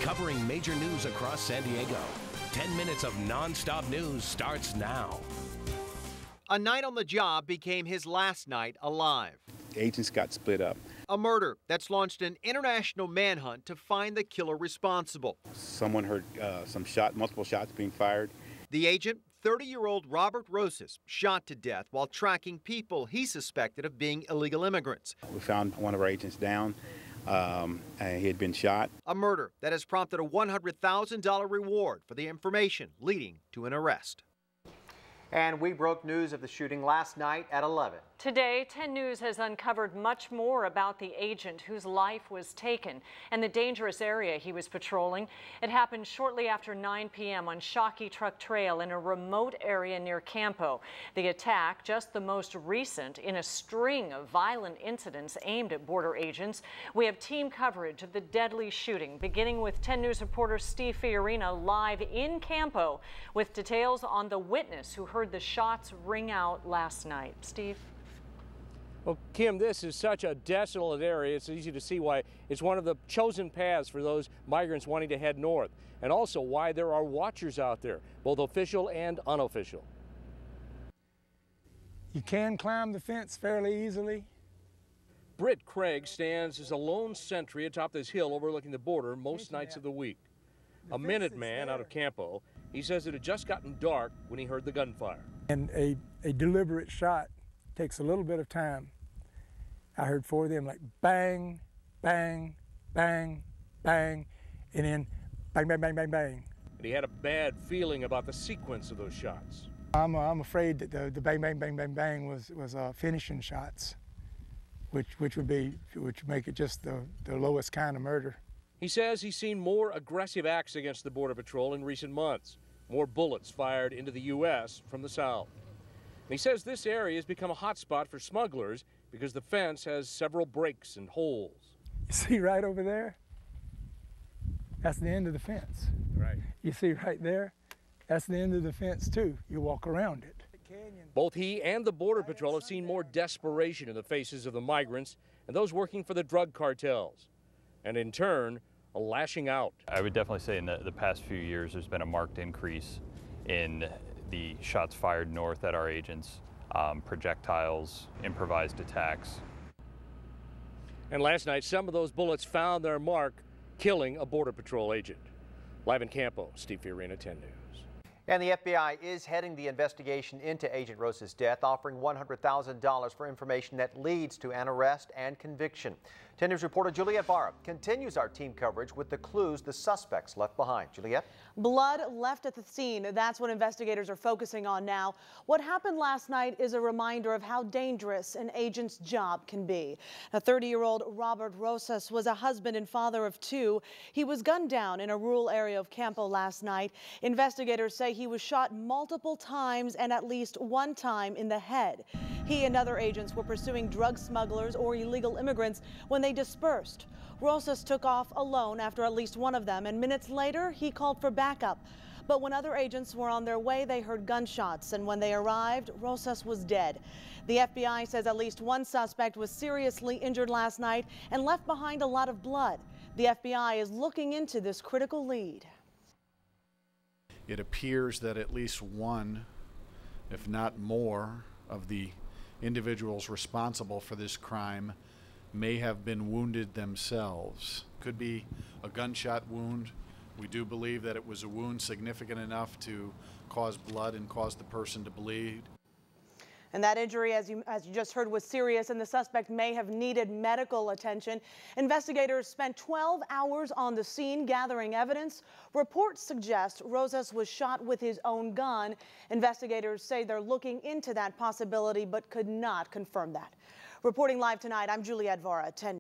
covering major news across San Diego. 10 minutes of non-stop news starts now. A night on the job became his last night alive. Agents got split up. A murder that's launched an international manhunt to find the killer responsible. Someone heard multiple shots being fired. The agent, 30-year-old Robert Rosas, shot to death while tracking people he suspected of being illegal immigrants. We found one of our agents down. And he had been shot. A murder that has prompted a $100,000 reward for the information leading to an arrest. And we broke news of the shooting last night at 11. Today, 10 News has uncovered much more about the agent whose life was taken and the dangerous area he was patrolling. It happened shortly after 9 p.m. on Shockey Truck Trail in a remote area near Campo. The attack, just the most recent in a string of violent incidents aimed at border agents. We have team coverage of the deadly shooting, beginning with 10 News reporter Steve FIORINA live in Campo with details on the witness who heard the shots ring out last night. Steve? Well, Kim, this is such a desolate area. It's easy to see why it's one of the chosen paths for those migrants wanting to head north, and also why there are watchers out there, both official and unofficial. You can climb the fence fairly easily. Britt Craig stands as a lone sentry atop this hill overlooking the border most nights of the week. A Minuteman out of Campo. He says it had just gotten dark when he heard the gunfire. And a deliberate shot takes a little bit of time. I heard 4 of them like bang, bang, bang, bang, and then bang, bang, bang, bang, bang. And he had a bad feeling about the sequence of those shots. I'm afraid that the bang, bang, bang, bang, bang was finishing shots, which would make it just the lowest kind of murder. He says he's seen more aggressive acts against the Border Patrol in recent months, more bullets fired into the U.S. from the south. And he says this area has become a hot spot for smugglers because the fence has several breaks and holes. You see right over there? That's the end of the fence. Right. You see right there? That's the end of the fence too. You walk around it. Both he and the Border Patrol have seen more desperation in the faces of the migrants and those working for the drug cartels, and in turn, a lashing out. I would definitely say in the past few years there's been a marked increase in the shots fired north at our agents, projectiles, improvised attacks. And last night, some of those bullets found their mark, killing a Border Patrol agent. Live in Campo, Steve FIORINA, 10 News. And the FBI is heading the investigation into Agent Rosas' death, offering $100,000 for information that leads to an arrest and conviction. 10 News reporter Juliette VARA continues our team coverage with the clues the suspects left behind. Juliette? Blood left at the scene. That's what investigators are focusing on now. What happened last night is a reminder of how dangerous an agent's job can be. A 30-year-old Robert Rosas was a husband and father of 2. He was gunned down in a rural area of Campo last night. Investigators say he was shot multiple times and at least 1 time in the head. He and other agents were pursuing drug smugglers or illegal immigrants when they dispersed. Rosas took off alone after at least 1 of them, and minutes later he called for backup. But when other agents were on their way, they heard gunshots, and when they arrived, Rosas was dead. The FBI says at least 1 suspect was seriously injured last night and left behind a lot of blood. The FBI is looking into this critical lead. It appears that at least 1, if not more, of the individuals responsible for this crime may have been wounded themselves. Could be a gunshot wound. We do believe that it was a wound significant enough to cause blood and cause the person to bleed. And that injury, as you just heard, was serious, and the suspect may have needed medical attention. Investigators spent 12 hours on the scene gathering evidence. Reports suggest Rosas was shot with his own gun. Investigators say they're looking into that possibility, but could not confirm that. Reporting live tonight, I'm Juliette VARA, 10 News.